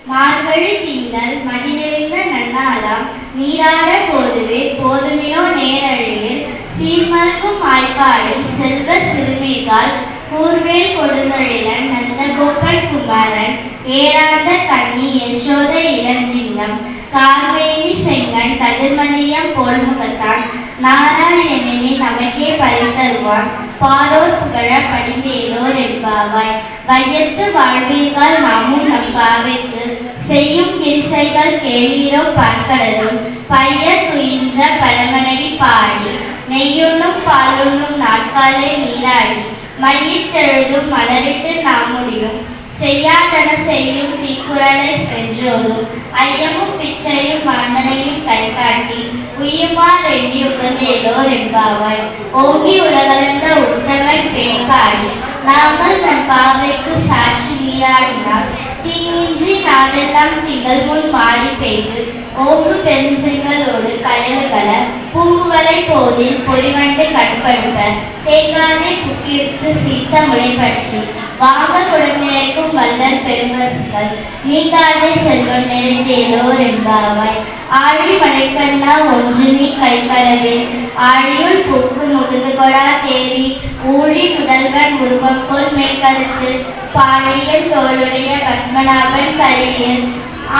மார்கழி திங்கள் மதிநிறைந்த நன்னாளாம் நீராட போதுவே போதுமினோ நேரழியில் சீர்மல்கும் ஆய்ப்பாடி செல்வ சிறுமிகால் கூர்வேல் கொடுந்தொழிலன் நந்தகோபன் குமாரன் ஏராந்த கண்ணி யசோத இளஞ்சிங்கம் கார்வேணி செங்கன் கதிர்மதியம் போல்முகத்தான் நாராயணனே நமக்கே பறித்தருவான் பாரோர் புகழ படிந்தேலோர் என்பாவாய். வையத்து வாழ்வீர்கள் நாமும் நம் பாவைக்கு செய்யும் கிரிசைகள் கேளீரோ பார்க்கடலும் பைய துயின்ற பரமனடி பாடி நெய்யுண்ணும் பாலுண்ணும் நாட்காலே நீராடி மையிட்டெழுதும் மலரிட்டு நாமுடியும் செய்யாதன செய்யும் தீக்குறளை சென்றோதும் ஐயமும் பிச்சையும் மாந்தனையும் கை காட்டி உய்யுமார் எண்ணி உகந்தேலோர் என்பாவாய். ஓங்கி உலகளந்த உத்தமன் பேர்பாடி நாங்கள் நம் பாவைக்கு சாட்சி நீராடினார் தீங்கின்றி நாடெல்லாம் திங்கள் முன் மாறி பெய்து ஓங்கு பெருஞ்செங்கலோடு கயலுகள பூங்குவலை போதில் பொறிவண்டு கட்படுத்த தேங்காதை குக்கிருத்து சீத்த முளை பற்றி வாங்க குடநிலைக்கும் வல்லல் பெருமரசுகள் நீங்காதே செல்வம் நிறைந்தேலோர் என்பாவாய். ஆழி மழைக்கண்ணா ஒன்று நீ கைகளவே ஆழியுள் பூக்கு முடுது கொடா தேவி ஊழி முதல்வன் உருவங்கோல் மேற்கருத்து பாழியல் தோளுடைய பத்மநாபன் கரையில்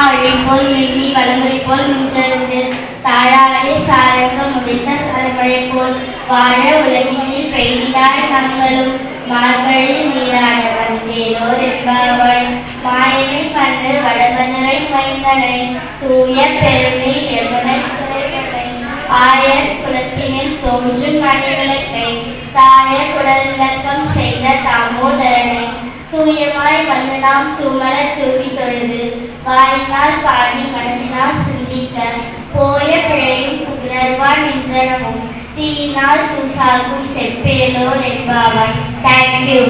ஆழிப்போல் மின்னி வளமுறை போல் முன்றெழுந்து தாழாதே சாரங்க முடிந்த சரமழை போல் வாழ உலகினில் பெய்திடாய் நாங்களும் மார்கழி நீராட வந்தேலோர் என்பாவாய். மாயனை கண்டு வடமதுரை மைந்தனை தூய பெருமை யமுனை துறைவனை ஆயர் குலத்தினில் தோன்றும் மணிவிளக்கை தாய குடல் விளக்கம் செய்த தாமோதரனை தூயமாய் வந்து நாம் தூமலர் தூக்கி தொழுது வாயினால் பாடி மனதினால் சிந்திக்க போய பிழையும் புகழர்வான் நின்றனமும் தீயினால் தூசாகும் செப்பேலோர் என்பாவாய். தேங்க்யூ.